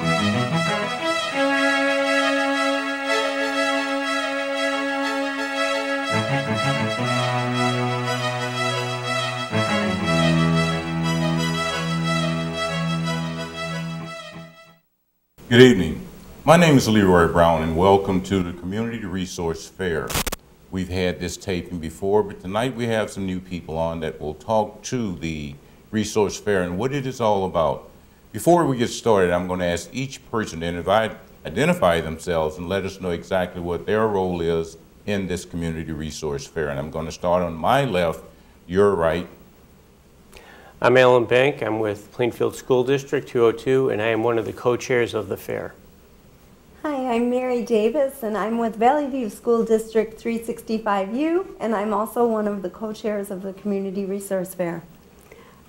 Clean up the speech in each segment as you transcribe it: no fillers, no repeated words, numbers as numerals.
Good evening. My name is Leroy Brown and welcome to the Community Resource Fair. We've had this taping before, but tonight we have some new people on that will talk to the Resource Fair and what it is all about. Before we get started, I'm going to ask each person to identify themselves and let us know exactly what their role is in this Community Resource Fair. And I'm going to start on my left, your right. I'm Alan Bank. I'm with Plainfield School District 202, and I am one of the co-chairs of the fair. Hi, I'm Mary Davis, and I'm with Valley View School District 365U, and I'm also one of the co-chairs of the Community Resource Fair.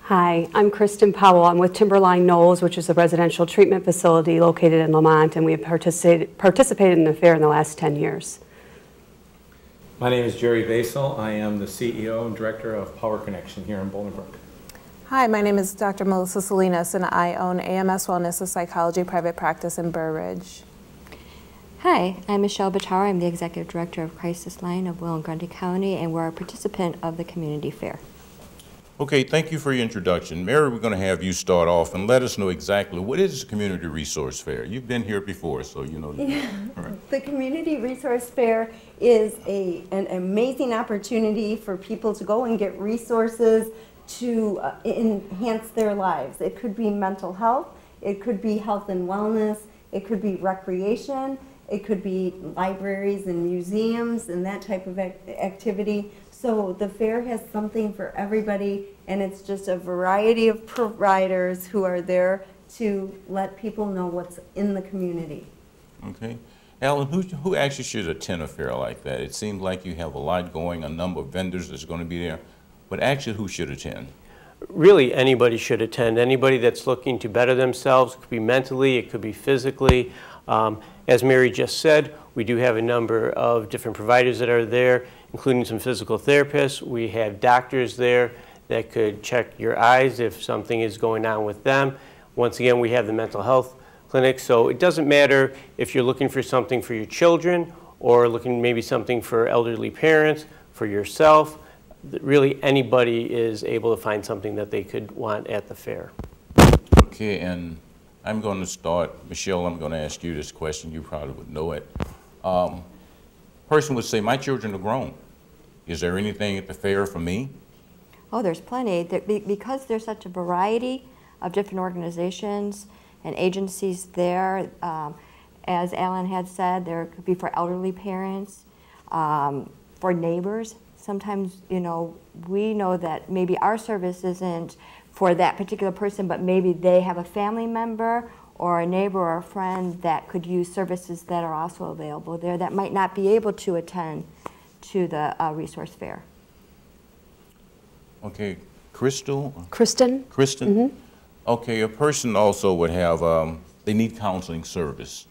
Hi, I'm Kristen Powell. I'm with Timberline Knolls, which is a residential treatment facility located in Lamont, and we have participated in the fair in the last 10 years. My name is Jerry Basel. I am the CEO and Director of Power Connection here in Bolingbrook. Hi, my name is Dr. Melissa Salinas, and I own AMS Wellness and Psychology Private Practice in Burr Ridge. Hi, I'm Michelle Batara. I'm the Executive Director of Crisis Line of Will and Grundy County, and we're a participant of the Community Fair. Okay, thank you for your introduction. Mary, we're going to have you start off and let us know exactly what is the Community Resource Fair. You've been here before, so you know. Yeah. All right. The Community Resource Fair is an amazing opportunity for people to go and get resources to enhance their lives. It could be mental health, it could be health and wellness, it could be recreation, it could be libraries and museums and that type of activity. So the fair has something for everybody, and it's just a variety of providers who are there to let people know what's in the community. Okay. Alan, who actually should attend a fair like that? It seems like you have a lot going, a number of vendors that's going to be there. But actually, who should attend? Really, anybody should attend. Anybody that's looking to better themselves. It could be mentally, it could be physically. As Mary just said, we do have a number of different providers that are there, including some physical therapists. We have doctors there that could check your eyes if something is going on with them. Once again, we have the mental health clinic. So it doesn't matter if you're looking for something for your children or looking maybe something for elderly parents, for yourself. Really, anybody is able to find something that they could want at the fair. Okay, and I'm going to start. Michelle, I'm going to ask you this question. You probably would know it. Person would say, my children are grown. Is there anything at the fair for me? Oh, there's plenty. Because there's such a variety of different organizations and agencies there, as Alan had said, there could be for elderly parents, for neighbors. Sometimes, you know, we know that maybe our service isn't for that particular person, but maybe they have a family member or a neighbor or a friend that could use services that are also available there that might not be able to attend to the resource fair. Okay, Kristen? Kristen? Mm-hmm. Okay, a person also would have, they need counseling service.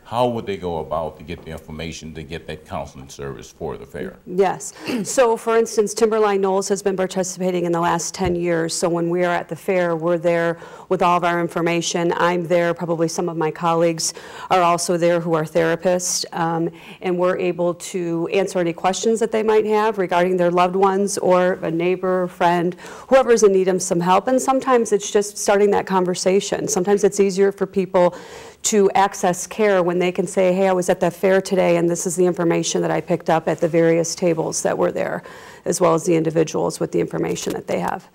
How would they go about to get the information to get that counseling service for the fair? Yes. So, for instance, Timberline Knolls has been participating in the last 10 years. So when we are at the fair, we're there with all of our information. I'm there. Probably some of my colleagues are also there who are therapists. And we're able to answer any questions that they might have regarding their loved ones or a neighbor, friend, whoever's in need of some help. And sometimes it's just starting that conversation. Sometimes it's easier for people to access care when they can say, hey, I was at that fair today and this is the information that I picked up at the various tables that were there, as well as the individuals with the information that they have.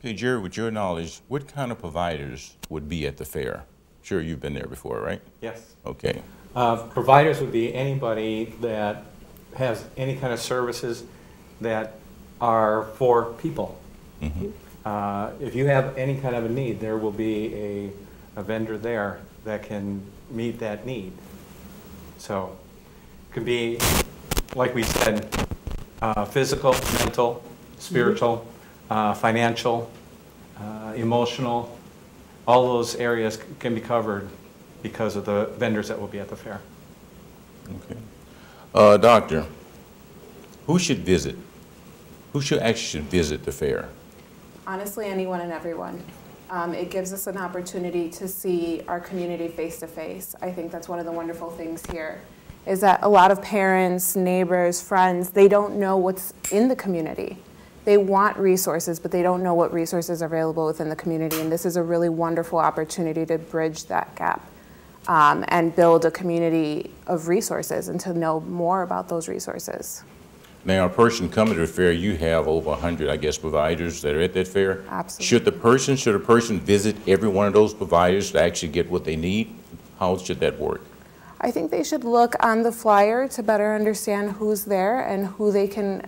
Okay, Jerry, with your knowledge, what kind of providers would be at the fair? Sure, you've been there before, right? Yes. Okay. Providers would be anybody that has any kind of services that are for people. Mm-hmm. If you have any kind of a need, there will be a vendor there that can meet that need. So it could be, like we said, physical, mental, spiritual, financial, emotional. All those areas can be covered because of the vendors that will be at the fair. Okay. Doctor, who should visit? Who should actually visit the fair? Honestly, anyone and everyone. It gives us an opportunity to see our community face to face. I think that's one of the wonderful things here, is that a lot of parents, neighbors, friends, they don't know what's in the community. They want resources, but they don't know what resources are available within the community, and this is a really wonderful opportunity to bridge that gap and build a community of resources and to know more about those resources. Now, a person coming to the fair, you have over 100, I guess, providers that are at that fair. Absolutely. Should a person visit every one of those providers to actually get what they need? How should that work? I think they should look on the flyer to better understand who's there and who they can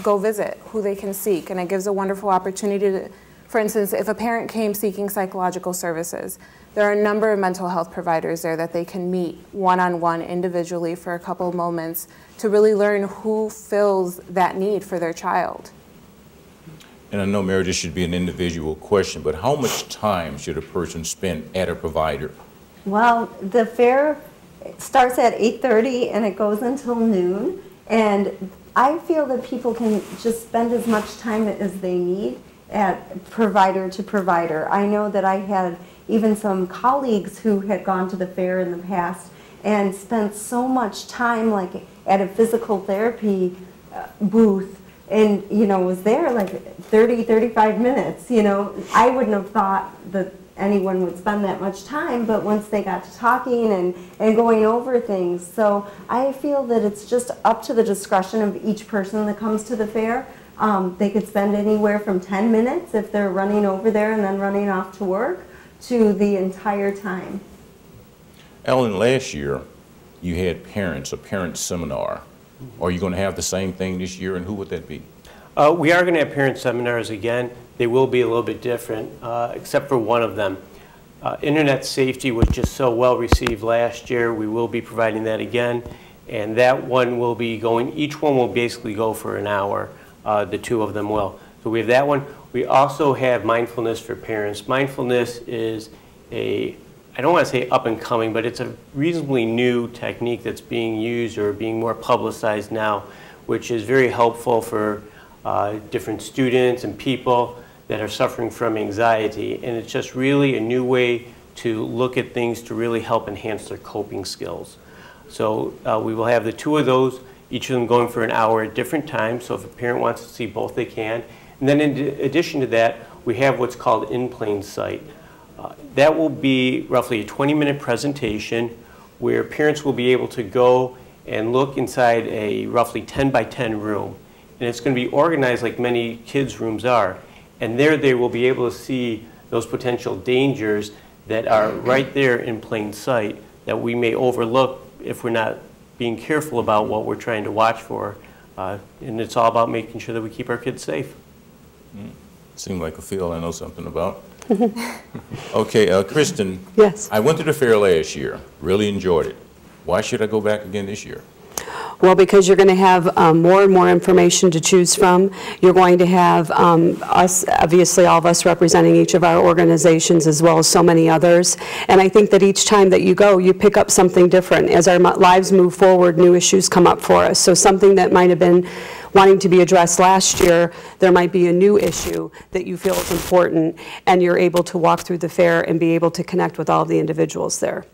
go visit, who they can seek. And it gives a wonderful opportunity to, for instance, if a parent came seeking psychological services, there are a number of mental health providers there that they can meet one-on-one individually for a couple of moments to really learn who fills that need for their child. And I know, Mary, this should be an individual question, but how much time should a person spend at a provider? Well, the fair starts at 8:30 and it goes until noon. And I feel that people can just spend as much time as they need at provider to provider. I know that I had even some colleagues who had gone to the fair in the past and spent so much time like at a physical therapy booth and, you know, was there like 30, 35 minutes. You know, I wouldn't have thought that anyone would spend that much time, but once they got to talking and going over things. So I feel that it's just up to the discretion of each person that comes to the fair. They could spend anywhere from 10 minutes if they're running over there and then running off to work to the entire time. Ellen, last year you had a parent seminar. Are you going to have the same thing this year, and who would that be? We are going to have parent seminars again. They will be a little bit different, except for one of them. Internet safety was just so well received last year. We will be providing that again, and that one will be going, each one will basically go for an hour. The two of them will. So we have that one. We also have mindfulness for parents. Mindfulness is I don't want to say up and coming, but it's a reasonably new technique that's being used or being more publicized now, which is very helpful for different students and people that are suffering from anxiety. And it's just really a new way to look at things to really help enhance their coping skills. So we will have the two of those, each of them going for an hour at different times. So if a parent wants to see both, they can. And then in addition to that, we have what's called In Plain Sight. That will be roughly a 20-minute presentation where parents will be able to go and look inside a roughly 10 by 10 room. And it's going to be organized like many kids' rooms are. And there they will be able to see those potential dangers that are right there in plain sight that we may overlook if we're not being careful about what we're trying to watch for. And it's all about making sure that we keep our kids safe. Seemed like a field I know something about. Okay, Kristen. Yes. I went to the fair last year, really enjoyed it. Why should I go back again this year? Well, because you're going to have more and more information to choose from. You're going to have us, obviously all of us representing each of our organizations as well as so many others. And I think that each time that you go, you pick up something different. As our lives move forward, new issues come up for us. So something that might have been wanting to be addressed last year, there might be a new issue that you feel is important, and you're able to walk through the fair and be able to connect with all of the individuals there.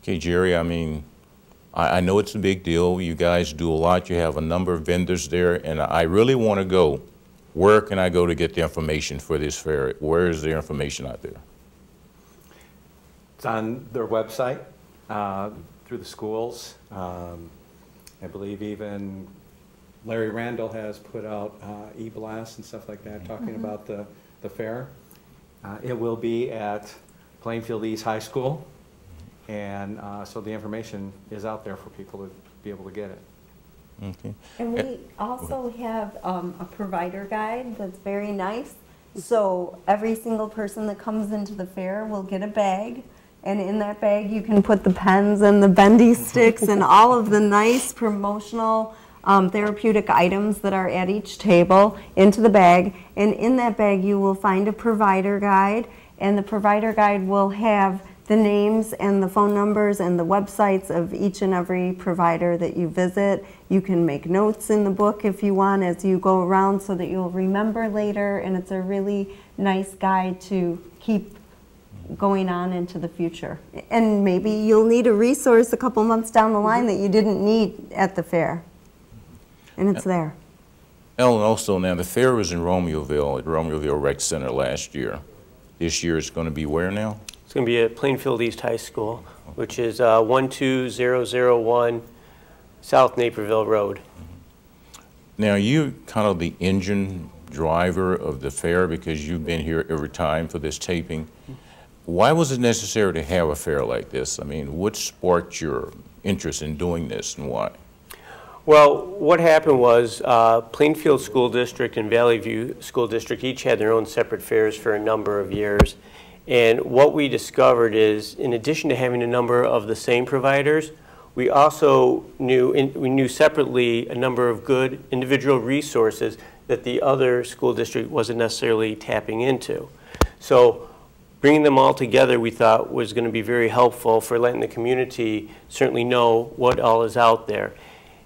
Okay, Jerry, I mean, I know it's a big deal. You guys do a lot. You have a number of vendors there, and I really want to go. Where can I go to get the information for this fair? Where is the information out there? It's on their website, through the schools. I believe even Larry Randall has put out e-blasts and stuff like that talking about the fair. It will be at Plainfield East High School. And so the information is out there for people to be able to get it. Okay. And we also have a provider guide that's very nice. So every single person that comes into the fair will get a bag. And in that bag you can put the pens and the bendy sticks and all of the nice promotional therapeutic items that are at each table into the bag. And in that bag you will find a provider guide. And the provider guide will have the names and the phone numbers and the websites of each and every provider that you visit. You can make notes in the book if you want as you go around so that you'll remember later, and it's a really nice guide to keep going on into the future. And maybe you'll need a resource a couple months down the line that you didn't need at the fair, and it's there. Ellen, also now the fair was in Romeoville at Romeoville Rec Center last year. This year it's going to be where now? It's going to be at Plainfield East High School, which is 12001 South Naperville Road. Now you kind of the engine driver of the fair because you've been here every time for this taping. Why was it necessary to have a fair like this? I mean, what sparked your interest in doing this and why? Well, what happened was Plainfield School District and Valley View School District each had their own separate fairs for a number of years. And what we discovered is, in addition to having a number of the same providers, we also knew separately a number of good individual resources that the other school district wasn't necessarily tapping into. So bringing them all together we thought was going to be very helpful for letting the community certainly know what all is out there.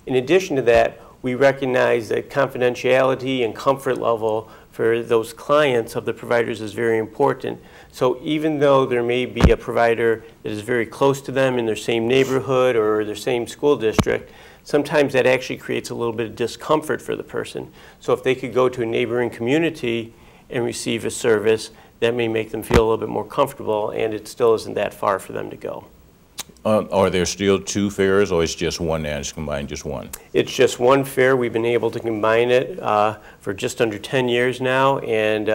In addition to that, we recognize that confidentiality and comfort level for those clients of the providers is very important. So even though there may be a provider that is very close to them in their same neighborhood or their same school district, sometimes that actually creates a little bit of discomfort for the person. So if they could go to a neighboring community and receive a service, that may make them feel a little bit more comfortable, and it still isn't that far for them to go. Are there still two fairs, or it's just one now? It's combined just one? It's just one fair. We've been able to combine it for just under 10 years now, and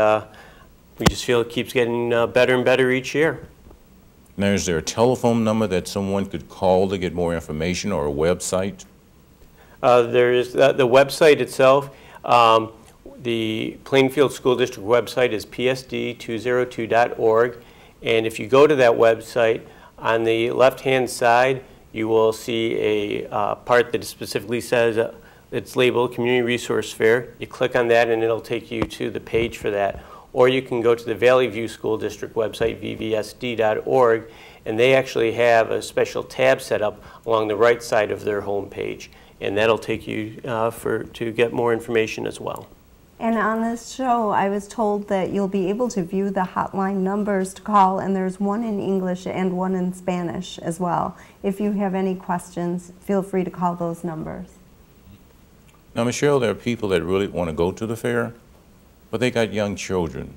we just feel it keeps getting better and better each year. Now, is there a telephone number that someone could call to get more information, or a website? There is the website itself. The Plainfield School District website is psd202.org, and if you go to that website, on the left-hand side, you will see a part that specifically says it's labeled Community Resource Fair. You click on that, and it'll take you to the page for that. Or you can go to the Valley View School District website, vvsd.org, and they actually have a special tab set up along the right side of their home page, and that'll take you to get more information as well. And on this show, I was told that you'll be able to view the hotline numbers to call, and there's one in English and one in Spanish as well. If you have any questions, feel free to call those numbers. Now, Michelle, there are people that really want to go to the fair, but they got young children,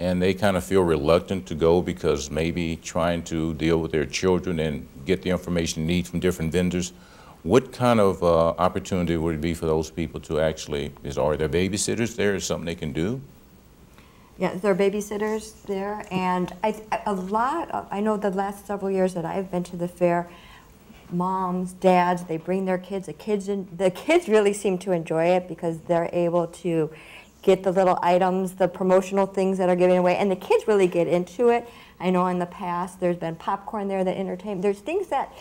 and they kind of feel reluctant to go because maybe trying to deal with their children and get the information they need from different vendors. What kind of opportunity would it be for those people to actually, are there babysitters there? Is something they can do? Yeah, there are babysitters there, and I know the last several years that I've been to the fair, moms, dads, they bring their kids. The kids really seem to enjoy it because they're able to get the little items, the promotional things that are given away, and the kids really get into it. I know in the past there's been popcorn there that entertain. There's things that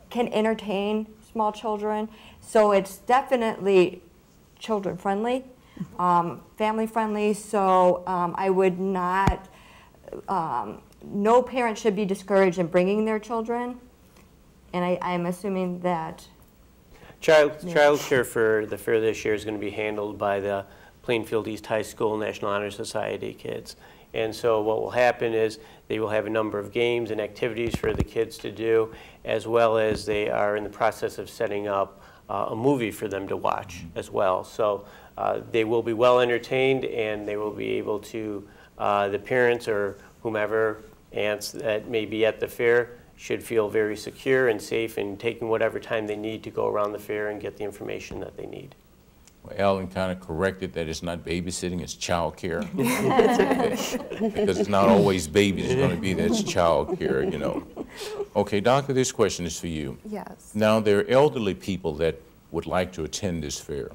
can entertain small children, so it's definitely children friendly, family friendly. So I would not. No parent should be discouraged in bringing their children, and I'm assuming that Child care for the fair this year is going to be handled by the Plainfield East High School National Honor Society kids. And so what will happen is they will have a number of games and activities for the kids to do, as well as they are in the process of setting up a movie for them to watch as well. So they will be well entertained, and they will be able to, the parents or whomever, aunts that may be at the fair, should feel very secure and safe in taking whatever time they need to go around the fair and get the information that they need. Well, Ellen kind of corrected that it's not babysitting, it's child care. Because it's not always babies, it's going to be that's child care, you know. Okay, Doctor, this question is for you. Yes. Now, there are elderly people that would like to attend this fair.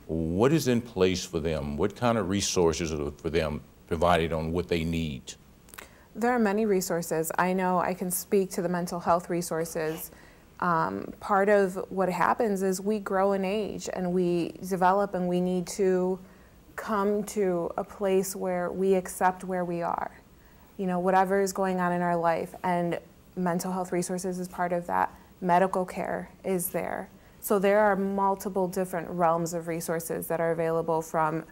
What is in place for them? What kind of resources are for them provided on what they need? There are many resources. I know I can speak to the mental health resources. Part of what happens is we grow in age and we develop, and we need to come to a place where we accept where we are. you know, whatever is going on in our life, and mental health resources is part of that. Medical care is there. So there are multiple different realms of resources that are available from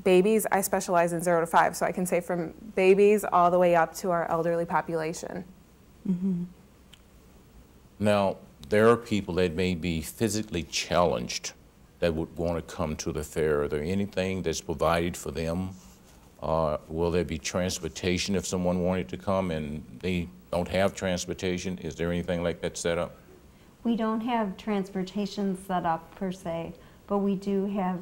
babies. I specialize in 0 to 5, so I can say from babies all the way up to our elderly population. Mm-hmm. Now, there are people that may be physically challenged that would want to come to the fair. Are there anything that's provided for them? Will there be transportation if someone wanted to come and they don't have transportation? Is there anything like that set up? We don't have transportation set up per se, but we do have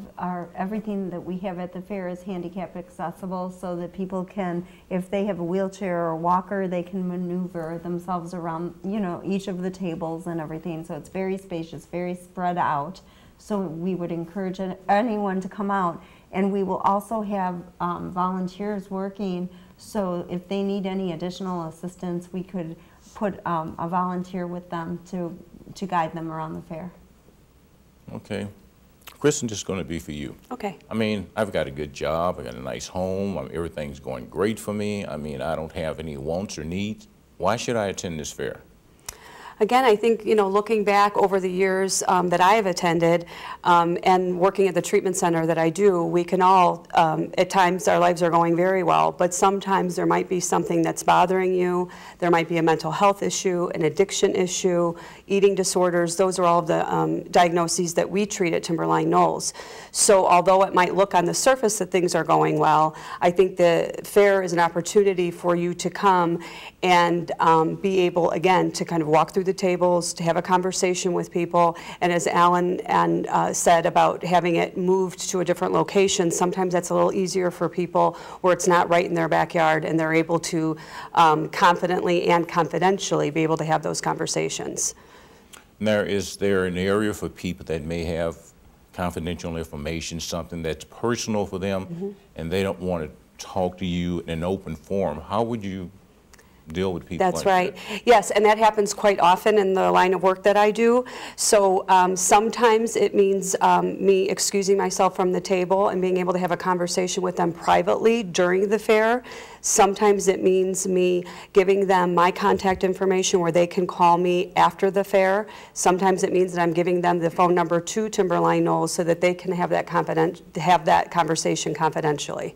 everything that we have at the fair is handicap accessible, so that people can, if they have a wheelchair or a walker, they can maneuver themselves around, you know, each of the tables and everything. So it's very spacious, very spread out. So we would encourage anyone to come out, and we will also have volunteers working. So if they need any additional assistance, we could put a volunteer with them to guide them around the fair. Okay. Kristen, just going to be for you. Okay. I mean, I've got a good job, I got a nice home, everything's going great for me. I mean, I don't have any wants or needs. Why should I attend this fair? Again, I think, you know, looking back over the years that I have attended and working at the treatment center that I do, we can all, at times our lives are going very well, but sometimes there might be something that's bothering you. There might be a mental health issue, an addiction issue, eating disorders. Those are all of the diagnoses that we treat at Timberline Knolls. So although it might look on the surface that things are going well, I think the fair is an opportunity for you to come and be able, again, to kind of walk through the tables, to have a conversation with people, and as Alan said about having it moved to a different location, sometimes that's a little easier for people where it's not right in their backyard and they're able to confidently and confidentially be able to have those conversations. Now, is there an area for people that may have confidential information, something that's personal for them, and they don't want to talk to you in an open forum? How would you deal with people That's like right. that? Yes, and that happens quite often in the line of work that I do. So sometimes it means me excusing myself from the table and being able to have a conversation with them privately during the fair. Sometimes it means me giving them my contact information where they can call me after the fair. Sometimes it means that I'm giving them the phone number to Timberline Knolls so that they can have that conversation confidentially.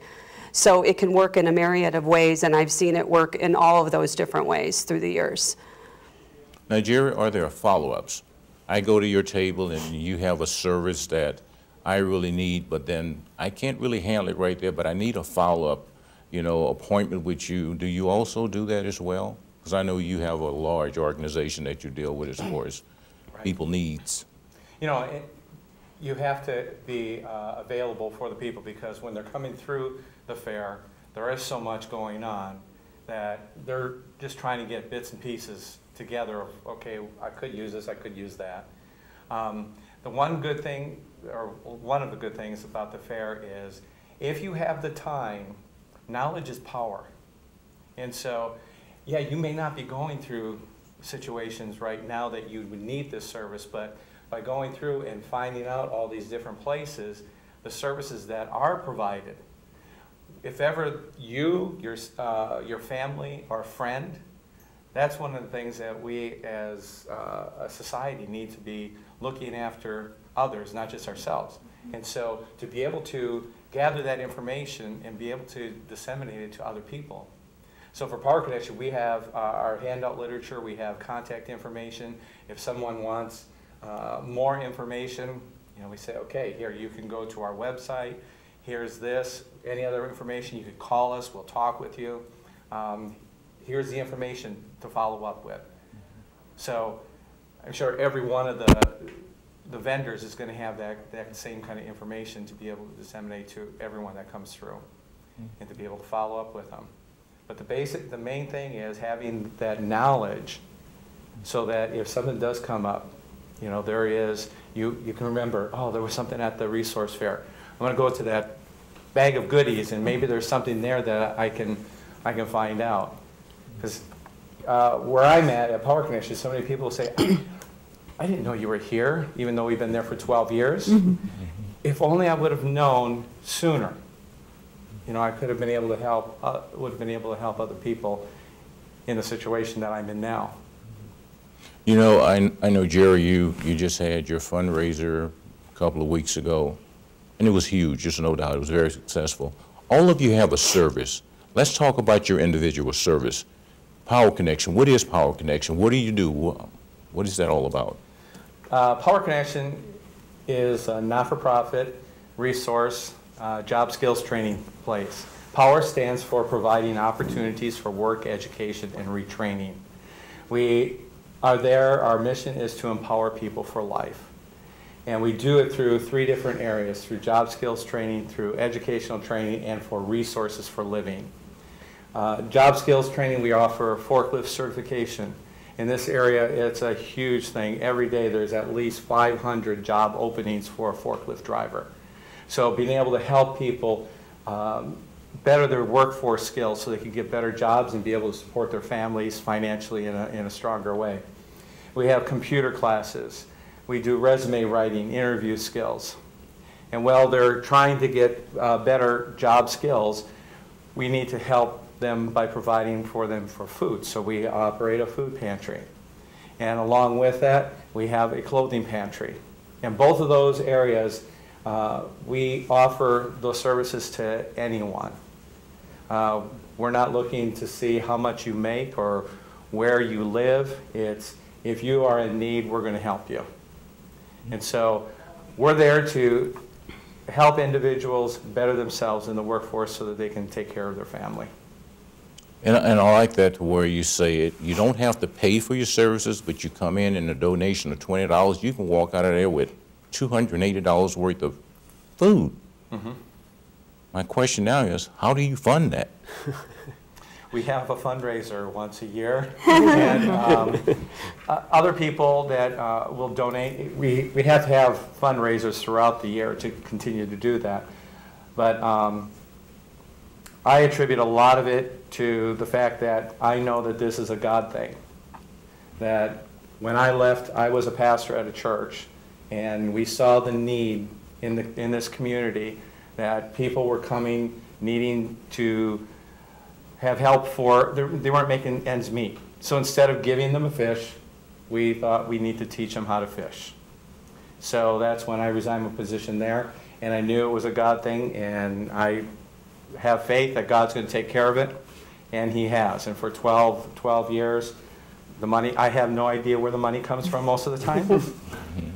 So it can work in a myriad of ways, and I've seen it work in all of those different ways through the years. Now, Jerry, are there follow-ups? I go to your table and you have a service that I really need, but then I can't really handle it right there, but I need a follow-up, you know, appointment with you. Do you also do that as well? Because I know you have a large organization that you deal with as far as people needs. You know, you have to be available for the people, because when they're coming through the fair, there is so much going on that they're just trying to get bits and pieces together of, okay, I could use this, I could use that. The one good thing, or one of the good things about the fair is, if you have the time, knowledge is power. And so, yeah, you may not be going through situations right now that you would need this service, but by going through and finding out all these different places, the services that are provided, if ever you, your family, or friend, that's one of the things that we as a society need to be looking after others, not just ourselves. And so to be able to gather that information and be able to disseminate it to other people. So for Power Connection, we have our handout literature, we have contact information. If someone wants more information, you know, we say, okay, here, you can go to our website. Here's this. Any other information, you could call us. We'll talk with you. Here's the information to follow up with. So I'm sure every one of the vendors is going to have that same kind of information to be able to disseminate to everyone that comes through and to be able to follow up with them. But the main thing is having that knowledge so that if something does come up, you know, there is, you can remember, oh, there was something at the resource fair. I'm going to go to that bag of goodies, and maybe there's something there that I can find out. Because where I'm at Power Connection, so many people say, I didn't know you were here, even though we've been there for 12 years. If only I would have known sooner. You know, I could have been able to help, would have been able to help other people in the situation that I'm in now. You know, I know, Jerry, you just had your fundraiser a couple of weeks ago, and it was huge, just no doubt. It was very successful. All of you have a service. Let's talk about your individual service. Power Connection. What is Power Connection? What do you do? What is that all about? Power Connection is a not-for-profit resource job skills training place. POWER stands for Providing Opportunities for Work, Education, and Retraining. We are there, our mission is to empower people for life. And we do it through 3 different areas, through job skills training, through educational training, and for resources for living. Job skills training, we offer forklift certification. In this area, it's a huge thing. Every day there's at least 500 job openings for a forklift driver. So being able to help people better their workforce skills so they can get better jobs and be able to support their families financially in a stronger way. We have computer classes. We do resume writing, interview skills. And while they're trying to get better job skills, we need to help them by providing for them for food. So we operate a food pantry. And along with that, we have a clothing pantry. In both of those areas, we offer those services to anyone. We're not looking to see how much you make or where you live. It's if you are in need, we're going to help you. And so we're there to help individuals better themselves in the workforce so that they can take care of their family. And I like that to where you say it, you don't have to pay for your services, but you come in and a donation of $20, you can walk out of there with $280 worth of food. Mm-hmm. My question now is, how do you fund that? We have a fundraiser once a year, and other people that will donate. We have to have fundraisers throughout the year to continue to do that. But I attribute a lot of it to the fact that I know that this is a God thing. That when I left, I was a pastor at a church, and we saw the need in this community that people were coming needing to have help for, they weren't making ends meet. So instead of giving them a fish, we thought we need to teach them how to fish. So that's when I resigned my position there, and I knew it was a God thing, and I have faith that God's going to take care of it, and He has. And for 12 years, the money, I have no idea where the money comes from most of the time.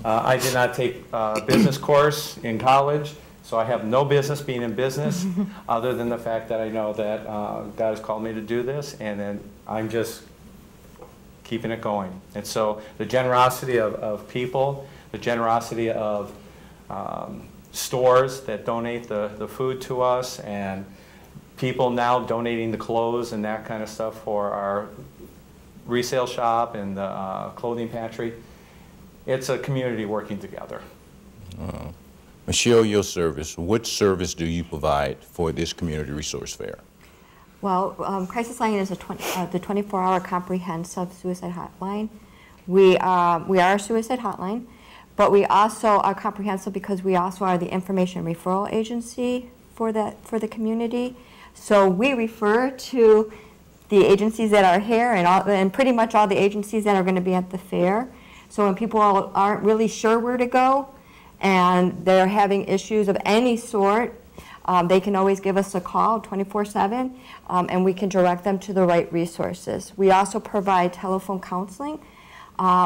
I did not take a business course in college, so I have no business being in business other than the fact that I know that God has called me to do this, and then I'm just keeping it going. And so the generosity of people, the generosity of stores that donate the food to us, and people now donating the clothes and that kind of stuff for our resale shop and the clothing pantry. It's a community working together. Michelle, your service, what service do you provide for this community resource fair? Well, Crisis Line is the 24-hour comprehensive suicide hotline. We are a suicide hotline, but we also are comprehensive because we also are the information referral agency for the community. So we refer to the agencies that are here and pretty much all the agencies that are going to be at the fair. So when people aren't really sure where to go and they're having issues of any sort, they can always give us a call 24/7, and we can direct them to the right resources. We also provide telephone counseling.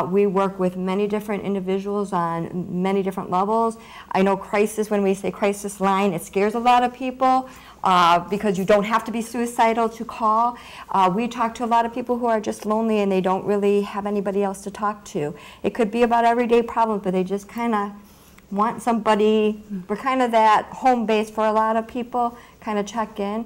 We work with many different individuals on many different levels. I know crisis, when we say crisis line, it scares a lot of people because you don't have to be suicidal to call. We talk to a lot of people who are just lonely and they don't really have anybody else to talk to. It could be about everyday problems, but they just kind of want somebody. We're kind of that home base for a lot of people, kind of check in.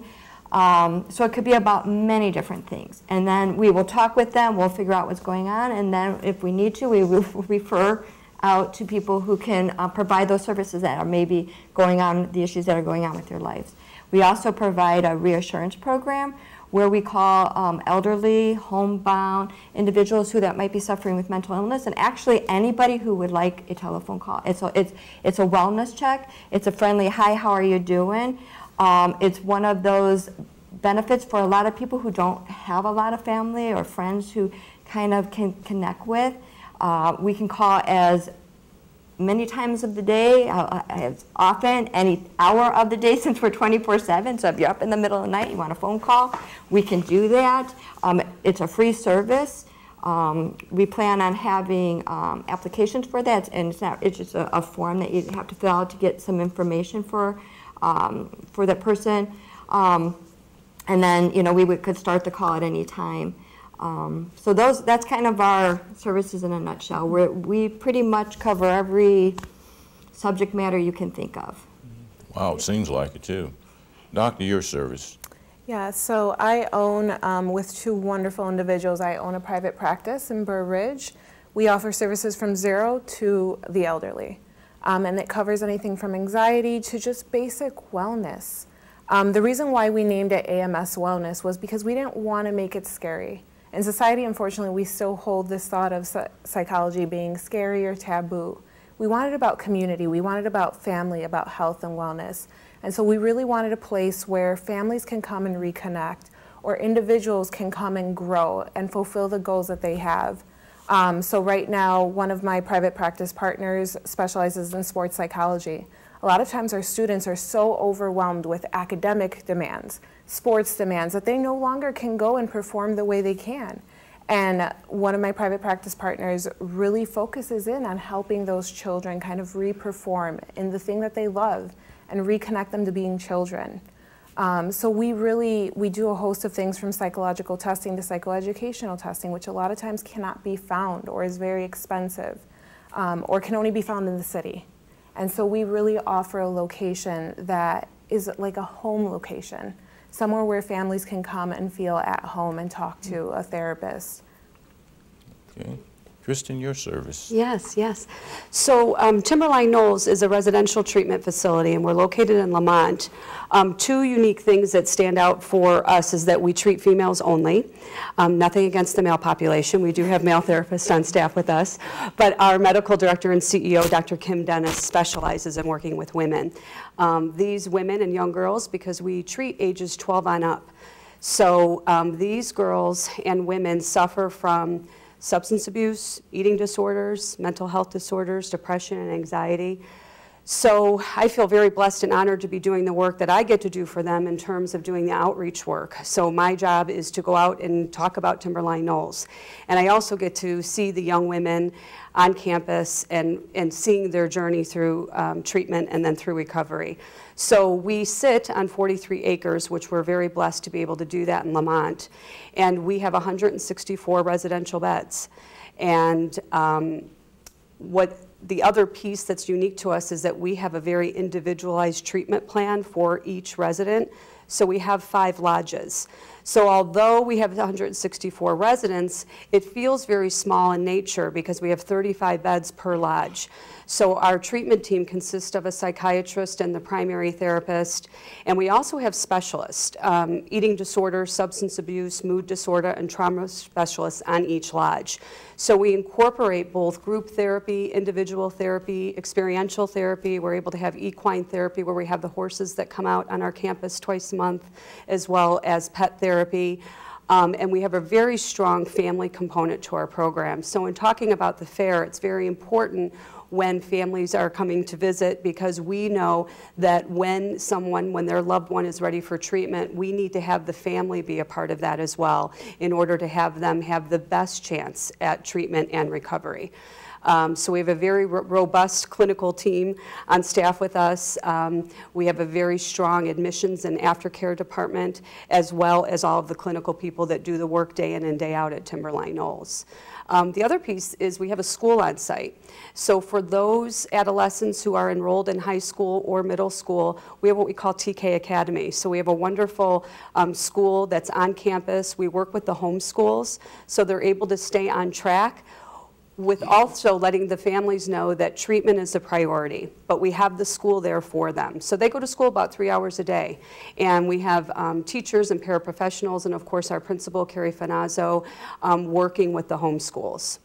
So it could be about many different things. And then we will talk with them, we'll figure out what's going on, and then if we need to, we will refer out to people who can provide those services that are maybe going on, the issues that are going on with their lives. We also provide a reassurance program where we call elderly, homebound individuals that might be suffering with mental illness, and actually anybody who would like a telephone call. It's a wellness check. It's a friendly, hi, how are you doing? It's one of those benefits for a lot of people who don't have a lot of family or friends who kind of can connect with. We can call as many times of the day, as often, any hour of the day, since we're 24/7. So if you're up in the middle of the night, you want a phone call, we can do that. It's a free service. We plan on having applications for that, and it's just a form that you have to fill out to get some information for that person. And then, you know, we could start the call at any time. So that's kind of our services in a nutshell. We pretty much cover every subject matter you can think of. Wow, it seems like it too. Doctor, your service. Yeah, so I own, with two wonderful individuals, I own a private practice in Burr Ridge. We offer services from 0 to the elderly. And it covers anything from anxiety to just basic wellness. The reason why we named it AMS Wellness was because we didn't want to make it scary. In society, unfortunately, we still hold this thought of psychology being scary or taboo. We wanted about community, we wanted about family, about health and wellness. And so we really wanted a place where families can come and reconnect, or individuals can come and grow and fulfill the goals that they have. So right now, one of my private practice partners specializes in sports psychology. A lot of times our students are so overwhelmed with academic demands, sports demands, that they no longer can go and perform the way they can. And one of my private practice partners really focuses in on helping those children kind of re-perform in the thing that they love and reconnect them to being children. So we do a host of things, from psychological testing to psychoeducational testing, which a lot of times cannot be found or is very expensive, or can only be found in the city. And so we really offer a location that is like a home location, somewhere where families can come and feel at home and talk to a therapist. Okay. Kristen, your service. Yes, yes. So Timberline Knolls is a residential treatment facility, and we're located in Lamont. Two unique things that stand out for us is that we treat females only. Nothing against the male population. We do have male therapists on staff with us, but our medical director and CEO, Dr. Kim Dennis, specializes in working with women. These women and young girls, because we treat ages 12 on up. So these girls and women suffer from substance abuse, eating disorders, mental health disorders, depression and anxiety. So I feel very blessed and honored to be doing the work that I get to do for them in terms of doing the outreach work. So my job is to go out and talk about Timberline Knolls. And I also get to see the young women on campus and seeing their journey through treatment and then through recovery. So we sit on 43 acres, which we're very blessed to be able to do that in Lamont. And we have 164 residential beds. And what the other piece that's unique to us is that we have a very individualized treatment plan for each resident. So we have 5 lodges. So although we have 164 residents, it feels very small in nature because we have 35 beds per lodge. So our treatment team consists of a psychiatrist and the primary therapist, and we also have specialists, eating disorder, substance abuse, mood disorder, and trauma specialists on each lodge. So we incorporate both group therapy, individual therapy, experiential therapy. We're able to have equine therapy where we have the horses that come out on our campus twice a month, as well as pet therapy. And we have a very strong family component to our program. So in talking about the fair, it's very important when families are coming to visit, because we know that when their loved one is ready for treatment, we need to have the family be a part of that as well in order to have them have the best chance at treatment and recovery. So we have a very robust clinical team on staff with us. We have a very strong admissions and aftercare department, as well as all of the clinical people that do the work day in and day out at Timberline Knolls. The other piece is we have a school on site. So for those adolescents who are enrolled in high school or middle school, we have what we call TK Academy. So we have a wonderful school that's on campus. We work with the home schools so they're able to stay on track, with also letting the families know that treatment is a priority, but we have the school there for them. So they go to school about 3 hours a day, and we have teachers and paraprofessionals, and of course our principal, Carrie Finazzo, working with the home schools.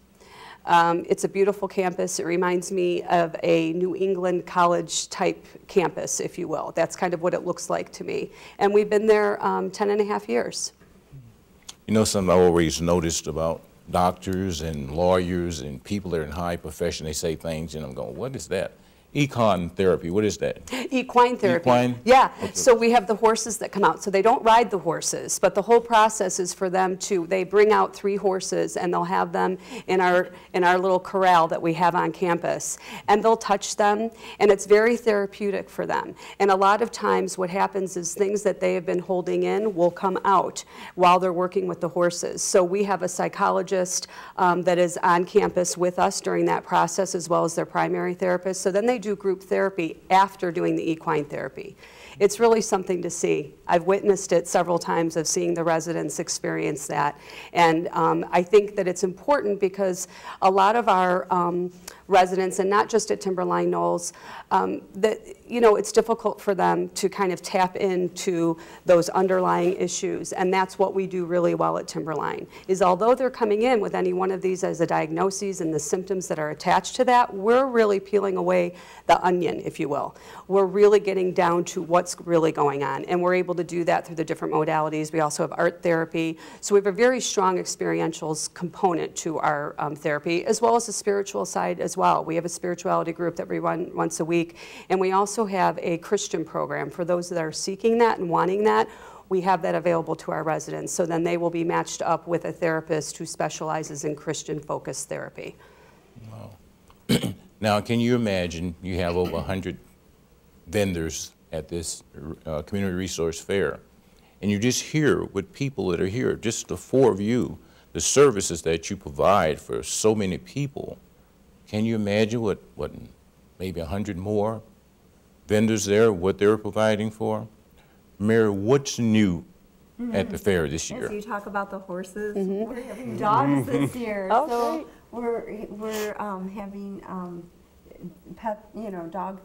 It's a beautiful campus. It reminds me of a New England college type campus, if you will. That's kind of what it looks like to me. And we've been there 10 and a half years. You know, something I always noticed about doctors and lawyers and people that are in high profession, they say things and I'm going, what is that? Econ therapy, what is that? Equine therapy. Equine? Yeah, so we have the horses that come out. So they don't ride the horses, but the whole process is for them to, they bring out 3 horses and they'll have them in our little corral that we have on campus. And they'll touch them, and it's very therapeutic for them. And a lot of times what happens is things that they have been holding in will come out while they're working with the horses. So we have a psychologist that is on campus with us during that process, as well as their primary therapist. So then they do group therapy after doing the equine therapy. It's really something to see. I've witnessed it several times of seeing the residents experience that. And I think that it's important because a lot of our residents, and not just at Timberline Knolls, that, you know, it's difficult for them to kind of tap into those underlying issues. And that's what we do really well at Timberline, is although they're coming in with any one of these as a diagnosis and the symptoms that are attached to that, we're really peeling away the onion, if you will. We're really getting down to what's really going on. And we're able to do that through the different modalities. We also have art therapy. So we have a very strong experiential component to our therapy, as well as the spiritual side as well. We have a spirituality group that we run once a week. And we also have a Christian program for those that are seeking that and wanting that. We have that available to our residents. So then they will be matched up with a therapist who specializes in Christian-focused therapy. Wow. Now, can you imagine you have over 100 vendors at this community resource fair, and you just hear with people that are here, just the 4 of you, the services that you provide for so many people. Can you imagine what maybe 100 more vendors there, what they're providing for? Mary, what's new at the fair this year? As you talk about the horses, we're having dogs this year. Oh, so great. we're having pet, dog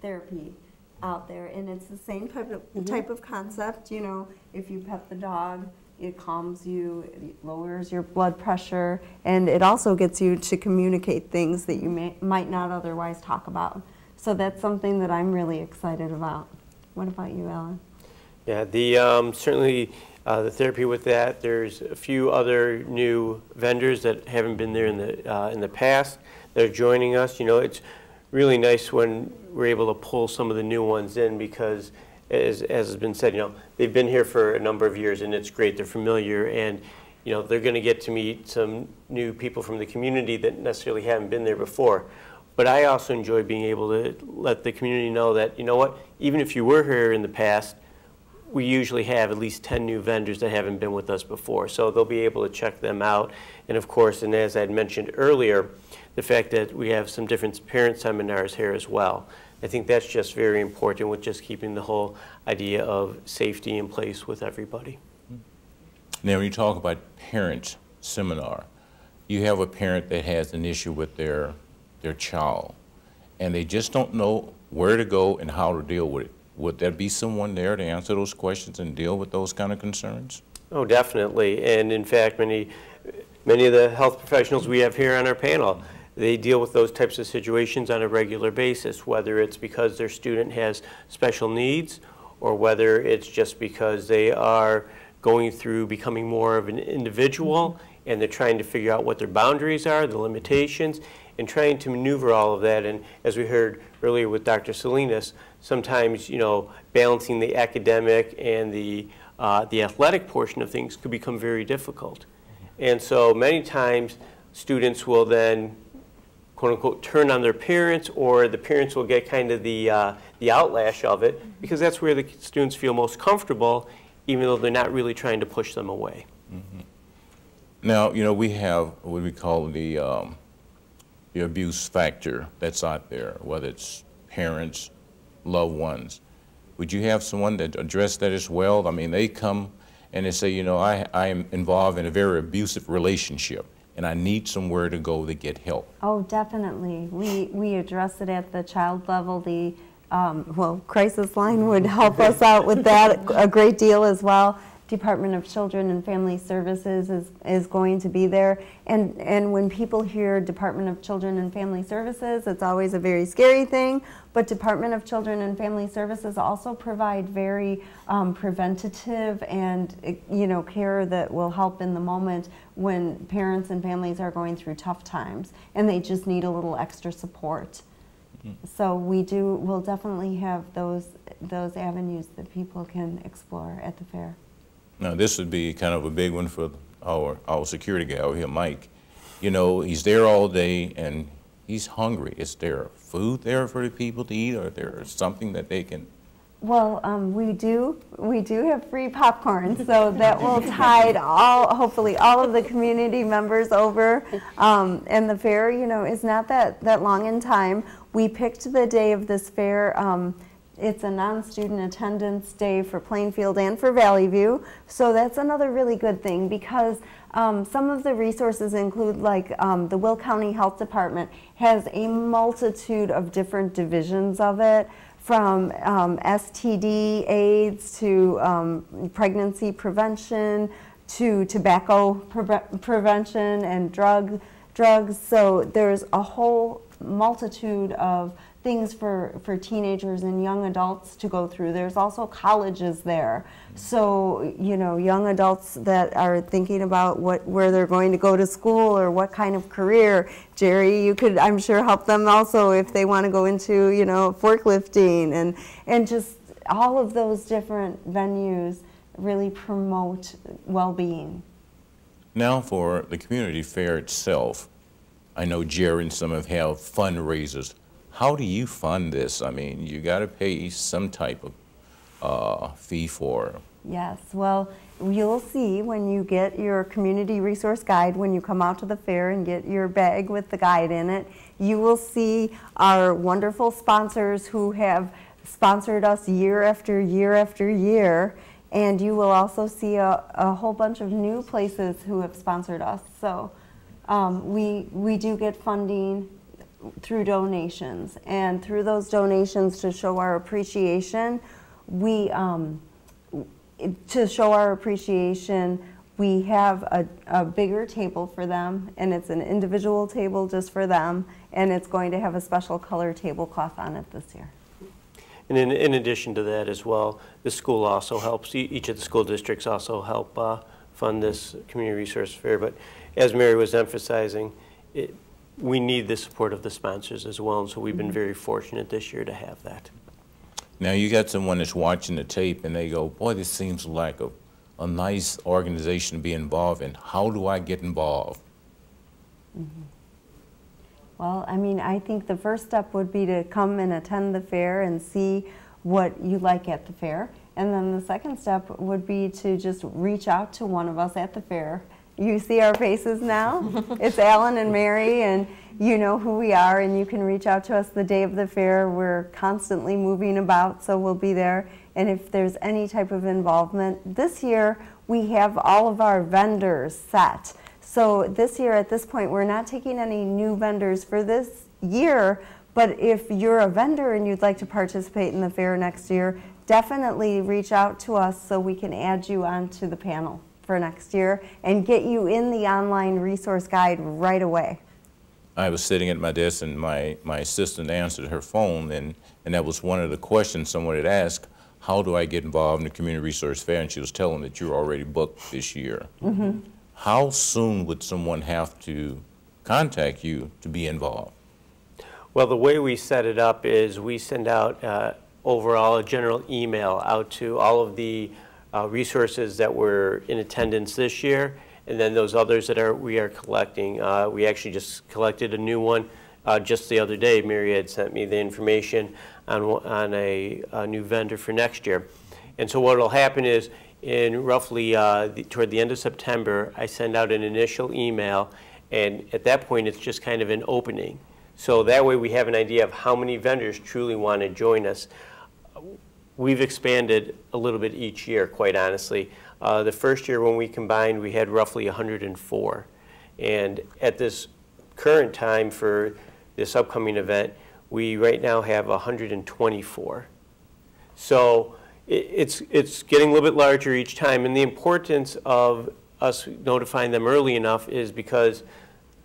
therapy out there, and it's the same type of concept. You know, if you pet the dog, it calms you, it lowers your blood pressure, and it also gets you to communicate things that you might not otherwise talk about. So that's something that I'm really excited about. What about you, Alan? Yeah, certainly the therapy with that. There's a few other new vendors that haven't been there in the past that are joining us. You know, it's really nice when we're able to pull some of the new ones in because, as has been said, you know, they've been here for a number of years and it's great. They're familiar, and you know, they're going to get to meet some new people from the community that necessarily haven't been there before. But I also enjoy being able to let the community know that, you know what, even if you were here in the past, we usually have at least 10 new vendors that haven't been with us before. So they'll be able to check them out. And of course, and as I had mentioned earlier, the fact that we have some different parent seminars here as well. I think that's just very important with just keeping the whole idea of safety in place with everybody. Now, when you talk about parent seminar, you have a parent that has an issue with their child, and they just don't know where to go and how to deal with it. Would there be someone there to answer those questions and deal with those kind of concerns? Oh, definitely. And in fact, many of the health professionals we have here on our panel, they deal with those types of situations on a regular basis, whether it's because their student has special needs or whether it's just because they are going through becoming more of an individual and they're trying to figure out what their boundaries are, the limitations, and trying to maneuver all of that. And as we heard earlier with Dr. Salinas, sometimes, you know, balancing the academic and the athletic portion of things could become very difficult. And so many times students will then, quote unquote, turn on their parents, or the parents will get kind of the outlash of it, because that's where the students feel most comfortable, even though they're not really trying to push them away. Mm-hmm. Now, you know, we have what we call the abuse factor that's out there, whether it's parents, loved ones. Would you have someone that address that as well? I mean, they come and they say, you know, I am involved in a very abusive relationship and I need somewhere to go to get help. Oh, definitely. We address it at the child level. The crisis line would help us out with that a great deal as well. Department of Children and Family Services is going to be there. And when people hear Department of Children and Family Services, it's always a very scary thing. But Department of Children and Family Services also provide very preventative and care that will help in the moment when parents and families are going through tough times and they just need a little extra support. So we'll definitely have those avenues that people can explore at the fair. Now this would be kind of a big one for our security guy over here, Mike. You know, he's there all day and he's hungry. Is there food there for the people to eat, or there something that they can? Well, we do have free popcorn, so that will tide hopefully all of the community members over. And the fair, is not that long in time. We picked the day of this fair. It's a non-student attendance day for Plainfield and for Valley View, so that's another really good thing, because some of the resources include, like the Will County Health Department has a multitude of different divisions of it, from STD, AIDS, to pregnancy prevention, to tobacco prevention and drugs. So there's a whole multitude of things for teenagers and young adults to go through. There's also colleges there. So, young adults that are thinking about where they're going to go to school or what kind of career. Jerry, you could, I'm sure, help them also if they want to go into, forklifting and just all of those different venues really promote well-being. Now for the community fair itself, I know Jerry and some have held fundraisers. How do you fund this? I mean, you got to pay some type of fee for it. Yes, well, you'll see when you get your community resource guide, when you come out to the fair and get your bag with the guide in it, you will see our wonderful sponsors who have sponsored us year after year after year, and you will also see a whole bunch of new places who have sponsored us. So we do get funding through donations, and through those donations, to show our appreciation, we have a bigger table for them, and it's an individual table just for them, and it's going to have a special color tablecloth on it this year. And in addition to that as well, the school also helps. Each of the school districts also help fund this community resource fair. But as Mary was emphasizing, we need the support of the sponsors as well, and so we've been very fortunate this year to have that. Now you got someone that's watching the tape and they go, boy, this seems like a nice organization to be involved in. How do I get involved? Mm-hmm. Well, I mean, I think the first step would be to come and attend the fair and see what you like at the fair. And then the second step would be to just reach out to one of us at the fair. You see our faces now. It's Alan and Mary, and you know who we are, and you can reach out to us the day of the fair. We're constantly moving about, so we'll be there. And if there's any type of involvement, this year we have all of our vendors set. So this year, at this point, we're not taking any new vendors for this year, but if you're a vendor and you'd like to participate in the fair next year, definitely reach out to us so we can add you onto the panel for next year and get you in the online resource guide right away. I was sitting at my desk and my assistant answered her phone, and that was one of the questions someone had asked, how do I get involved in the community resource fair? And she was telling that you're already booked this year. Mm-hmm. How soon would someone have to contact you to be involved? Well, the way we set it up is we send out overall a general email out to all of the resources that were in attendance this year, and then those others that we are collecting. We actually just collected a new one just the other day. Mary had sent me the information on a new vendor for next year. And so what will happen is, in roughly toward the end of September, I send out an initial email, and at that point it's just kind of an opening. So that way we have an idea of how many vendors truly want to join us. We've expanded a little bit each year, quite honestly. The first year when we combined, we had roughly 104. And at this current time for this upcoming event, we right now have 124. So, It's getting a little bit larger each time, and the importance of us notifying them early enough is because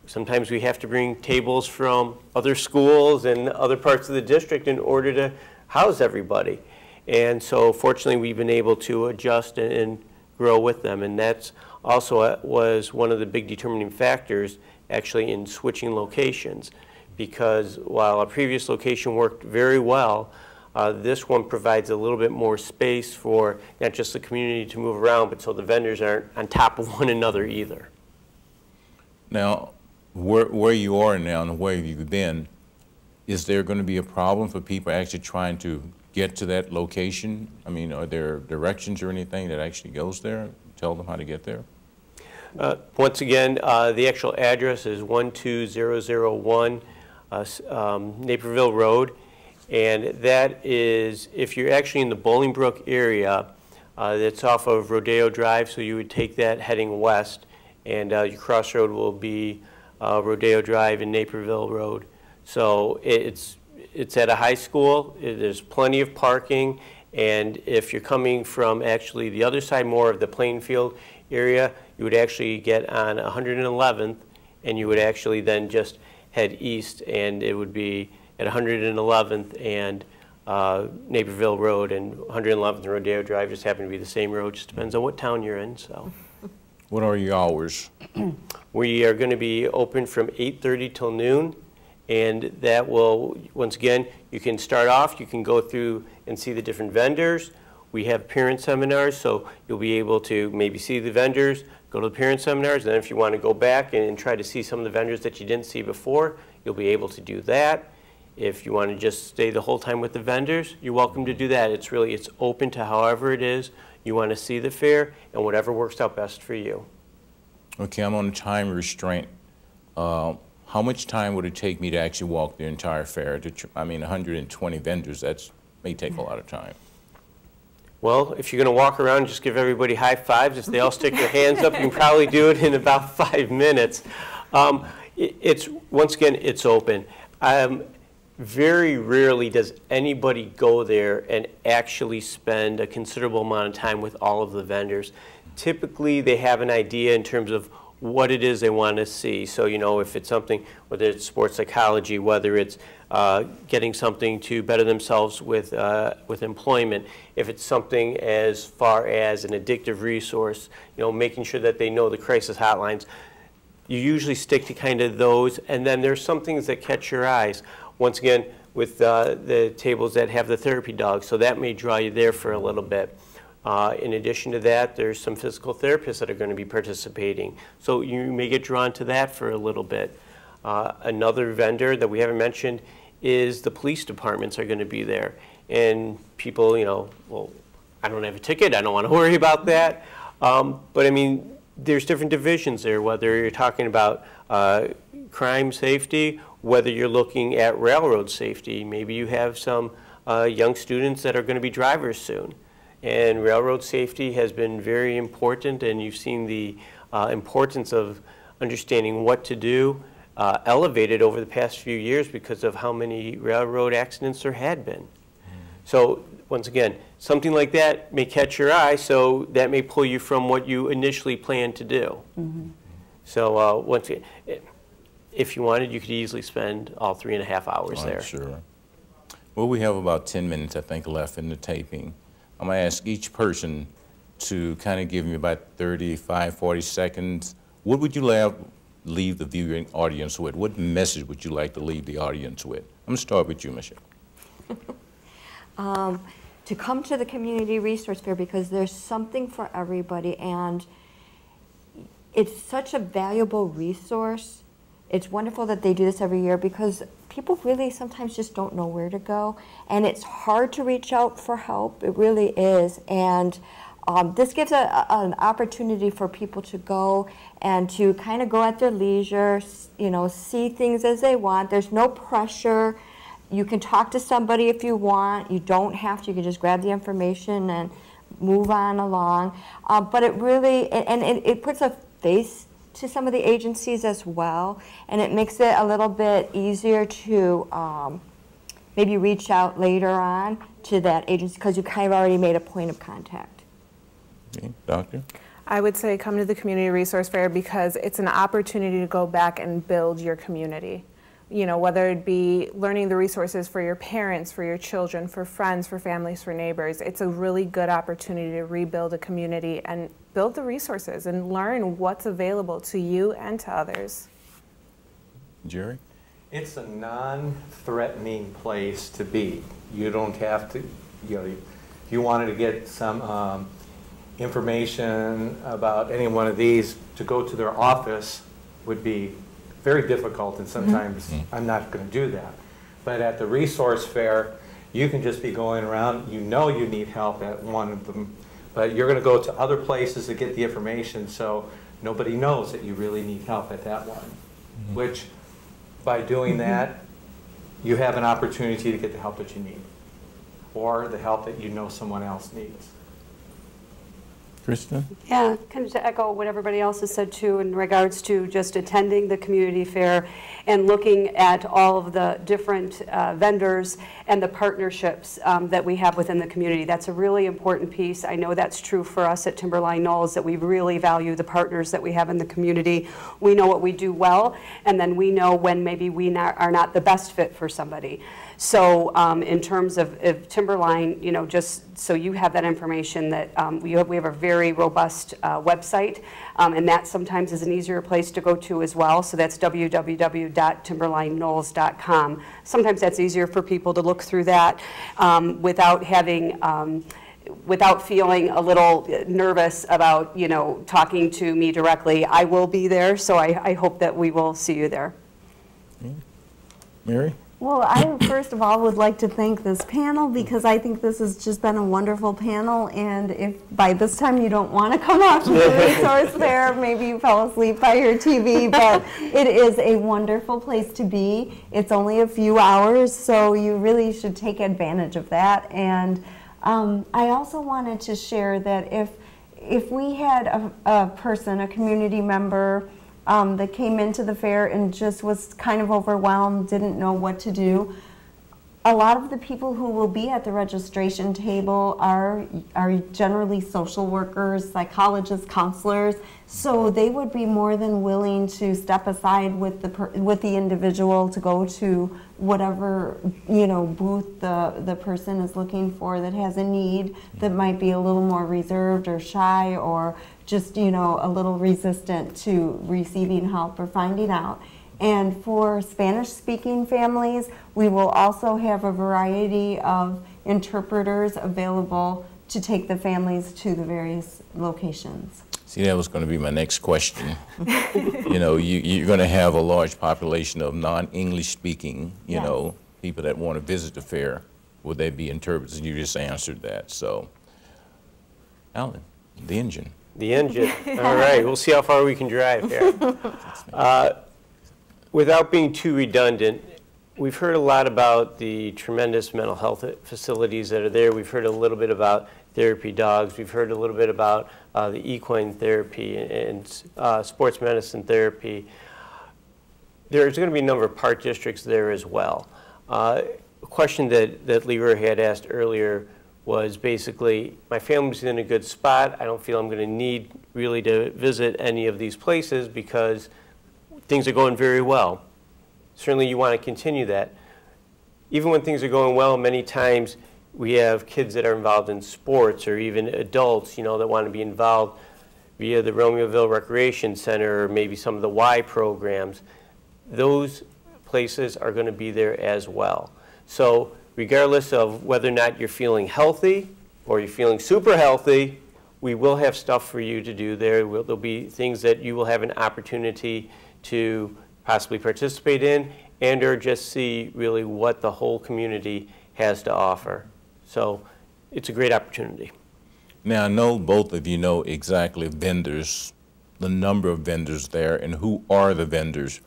sometimes we have to bring tables from other schools and other parts of the district in order to house everybody. And so fortunately we've been able to adjust and grow with them, and that's also was one of the big determining factors actually in switching locations, because while our previous location worked very well, this one provides a little bit more space for not just the community to move around, but so the vendors aren't on top of one another either. Now, where you are now and where you've been, is there going to be a problem for people actually trying to get to that location? I mean, are there directions or anything that actually goes there? Tell them how to get there? Once again, the actual address is 12001 Naperville Road, and that is, if you're actually in the Bolingbrook area, that's off of Rodeo Drive, so you would take that heading west, and your crossroad will be Rodeo Drive and Naperville Road. So it's at a high school. There's plenty of parking, and if you're coming from actually the other side, more of the Plainfield area, you would actually get on 111th, and you would actually then just head east, and it would be at 111th and Naperville Road, and 111th and Rodeo Drive just happen to be the same road. Just depends on what town you're in. So, what are your hours? We are going to be open from 8:30 till noon, and that will, once again, you can start off, you can go through and see the different vendors. We have parent seminars, so you'll be able to maybe see the vendors, go to the parent seminars, and then if you want to go back and try to see some of the vendors that you didn't see before, you'll be able to do that. If you want to just stay the whole time with the vendors, you're welcome to do that. It's open to however it is you want to see the fair and whatever works out best for you. Okay, I'm on a time restraint. How much time would it take me to actually walk the entire fair? I mean, 120 vendors, that may take a lot of time. Well, if you're going to walk around and just give everybody high fives, if they all stick their hands up, you can probably do it in about 5 minutes. Once again, it's open. Very rarely does anybody go there and actually spend a considerable amount of time with all of the vendors. Typically, they have an idea in terms of what it is they want to see. So, you know, if it's something, whether it's sports psychology, whether it's getting something to better themselves with employment, if it's something as far as an addictive resource, you know, making sure that they know the crisis hotlines, you usually stick to kind of those. And then there's some things that catch your eyes. Once again, with the tables that have the therapy dogs, so that may draw you there for a little bit. In addition to that, there's some physical therapists that are going to be participating, so you may get drawn to that for a little bit. Another vendor that we haven't mentioned is the police departments are going to be there. And people, you know, well, I don't have a ticket, I don't want to worry about that. But I mean, there's different divisions there, whether you're talking about crime safety, whether you're looking at railroad safety. Maybe you have some young students that are going to be drivers soon. And railroad safety has been very important, and you've seen the importance of understanding what to do elevated over the past few years because of how many railroad accidents there had been. So once again, something like that may catch your eye, so that may pull you from what you initially planned to do. Mm-hmm. So once again, if you wanted, you could easily spend all 3.5 hours there. Sure. Well, we have about 10 minutes, I think, left in the taping. I'm going to ask each person to kind of give me about 35, 40 seconds. What would you leave the viewing audience with? What message would you like to leave the audience with? I'm going to start with you, Michelle. To come to the Community Resource Fair because there's something for everybody, and it's such a valuable resource. It's wonderful that they do this every year because people really sometimes just don't know where to go, and it's hard to reach out for help. It really is, and this gives an opportunity for people to go and to kind of go at their leisure, you know, see things as they want. There's no pressure. You can talk to somebody if you want. You don't have to. You can just grab the information and move on along. But it really, and it puts a face to some of the agencies as well, and it makes it a little bit easier to maybe reach out later on to that agency because you kind of already made a point of contact. Okay, Doctor? I would say come to the Community Resource Fair because it's an opportunity to go back and build your community. You know, whether it be learning the resources for your parents, for your children, for friends, for families, for neighbors. It's a really good opportunity to rebuild a community and build the resources and learn what's available to you and to others. Jerry? It's a non-threatening place to be. You don't have to, you know, if you wanted to get some information about any one of these, to go to their office would be very difficult, and sometimes I'm not going to do that. But at the resource fair, you can just be going around, you know you need help at one of them, but you're going to go to other places to get the information, so nobody knows that you really need help at that one. Which, by doing that, you have an opportunity to get the help that you need, or the help that you know someone else needs. Kristen? Yeah, kind of to echo what everybody else has said too in regards to just attending the community fair and looking at all of the different vendors and the partnerships that we have within the community. That's a really important piece. I know that's true for us at Timberline Knolls, that we really value the partners that we have in the community. We know what we do well, and then we know when maybe we are not the best fit for somebody. So in terms of Timberline, you know, just so you have that information, that we have a very robust website, and that sometimes is an easier place to go to as well. So that's www.timberlineknolls.com. Sometimes that's easier for people to look through that without having without feeling a little nervous about, you know, talking to me directly. I will be there, so I hope that we will see you there. Mary? Well, I first of all would like to thank this panel because I think this has just been a wonderful panel, and if by this time you don't want to come out to the resource fair, maybe you fell asleep by your TV, but it is a wonderful place to be. It's only a few hours, so you really should take advantage of that. And I also wanted to share that if we had a person, a community member, that came into the fair and just was kind of overwhelmed, didn't know what to do. A lot of the people who will be at the registration table are generally social workers, psychologists, counselors, so they would be more than willing to step aside with the individual to go to whatever, you know, booth the person is looking for that has a need that might be a little more reserved or shy or just, you know, a little resistant to receiving help or finding out. And for Spanish-speaking families, we will also have a variety of interpreters available to take the families to the various locations. See, that was going to be my next question. You know, you're going to have a large population of non-English speaking, you know, people that want to visit the fair. Will they be interpreters? You just answered that. So, Alan, the engine. The engine. All right, we'll see how far we can drive here. Without being too redundant, we've heard a lot about the tremendous mental health facilities that are there. We've heard a little bit about therapy dogs. We've heard a little bit about the equine therapy and sports medicine therapy. There's going to be a number of park districts there as well. A question that Leroy had asked earlier was basically, my family's in a good spot. I don't feel I'm going to need really to visit any of these places because things are going very well. Certainly you want to continue that. Even when things are going well, many times we have kids that are involved in sports or even adults, you know, that want to be involved via the Romeoville Recreation Center or maybe some of the Y programs. Those places are going to be there as well. So regardless of whether or not you're feeling healthy or you're feeling super healthy, we will have stuff for you to do there. There'll be things that you will have an opportunity to possibly participate in and or just see really what the whole community has to offer. So it's a great opportunity. Now, I know both of you know exactly vendors, the number of vendors there, and who are the vendors.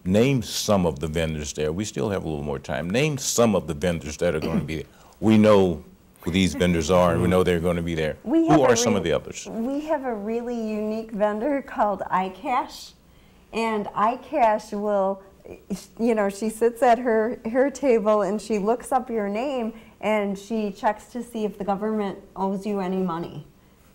Name some of the vendors there. We still have a little more time. Name some of the vendors that are going to be there. We know who these vendors are, and we know they're going to be there. Who are some of the others? We have a really unique vendor called iCash. And iCash you know, she sits at her table and she looks up your name and she checks to see if the government owes you any money,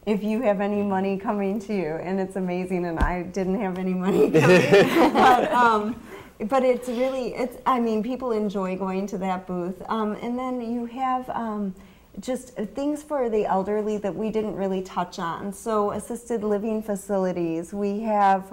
if you have any money coming to you. And it's amazing, and I didn't have any money coming. But it's really, I mean, people enjoy going to that booth. And then you have just things for the elderly that we didn't really touch on. So assisted living facilities, we have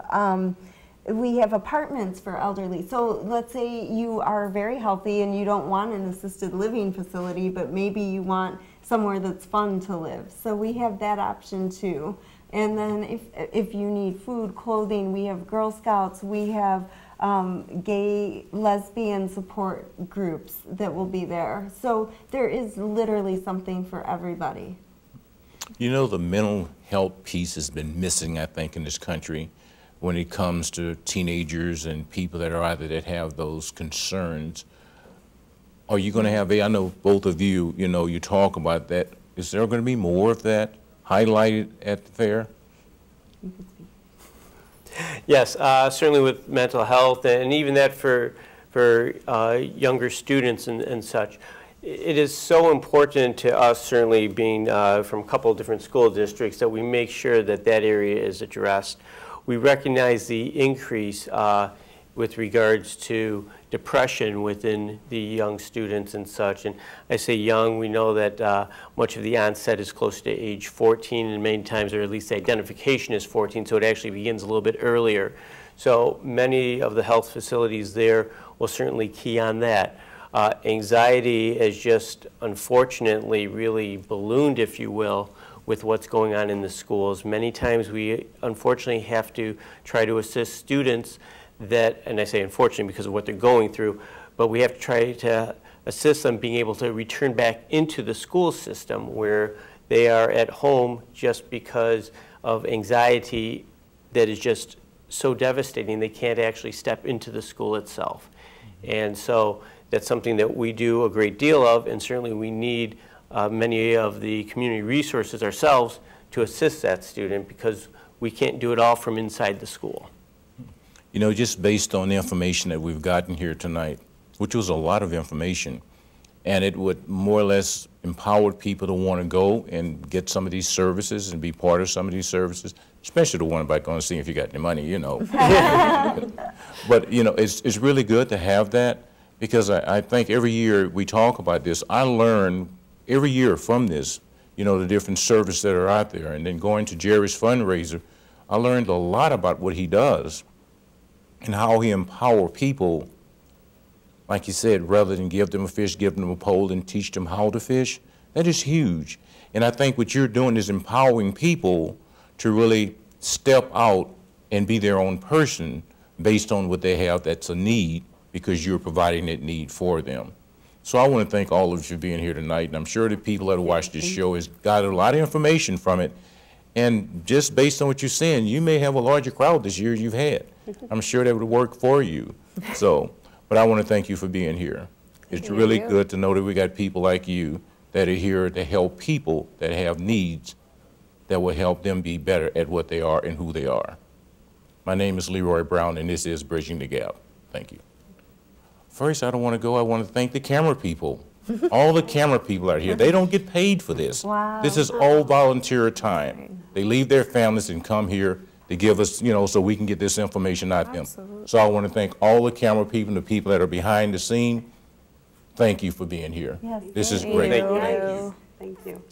apartments for elderly. So let's say you are very healthy and you don't want an assisted living facility, but maybe you want somewhere that's fun to live. So we have that option too. And then if you need food, clothing, we have Girl Scouts, we have gay, lesbian support groups that will be there. So there is literally something for everybody. You know, the mental health piece has been missing, I think, in this country when it comes to teenagers and people that are either that have those concerns. Are you going to have I know both of you, you know, you talk about that. Is there going to be more of that highlighted at the fair? Yes, certainly with mental health, and even that for younger students and such. It is so important to us, certainly being from a couple of different school districts, that we make sure that that area is addressed. We recognize the increase with regards to depression within the young students and such. And I say young, we know that much of the onset is close to age 14, and many times, or at least the identification is 14, so it actually begins a little bit earlier. So many of the health facilities there will certainly key on that. Anxiety has just unfortunately really ballooned, if you will, with what's going on in the schools. Many times we unfortunately have to try to assist students that, and I say unfortunately because of what they're going through, but we have to try to assist them being able to return back into the school system where they are at home just because of anxiety that is just so devastating they can't actually step into the school itself. And so that's something that we do a great deal of, and certainly we need many of the community resources ourselves to assist that student because we can't do it all from inside the school. You know, just based on the information that we've gotten here tonight, which was a lot of information, and it would more or less empower people to want to go and get some of these services and be part of some of these services, especially the one about going to see if you got any money, you know. But, you know, it's really good to have that because I think every year we talk about this. I learn every year from this, you know, the different services that are out there. And then going to Jerry's fundraiser, I learned a lot about what he does and how he empowers people, like you said, rather than give them a fish, give them a pole and teach them how to fish. That is huge. And I think what you're doing is empowering people to really step out and be their own person based on what they have that's a need because you're providing that need for them. So I want to thank all of you for being here tonight, and I'm sure the people that watch this show has got a lot of information from it. And just based on what you're saying, you may have a larger crowd this year you've had. I'm sure that would work for you. So, but I want to thank you for being here. It's really good to know that we got people like you that are here to help people that have needs that will help them be better at what they are and who they are. My name is Leroy Brown, and this is Bridging the Gap. Thank you. First, I don't want to go. I want to thank the camera people. All the camera people out here, they don't get paid for this. Wow. This is all volunteer time. They leave their families and come here to give us, you know, so we can get this information out to them. So I want to thank all the camera people and the people that are behind the scene. Thank you for being here. Yes, this is thank great. you. Thank you. Thank you.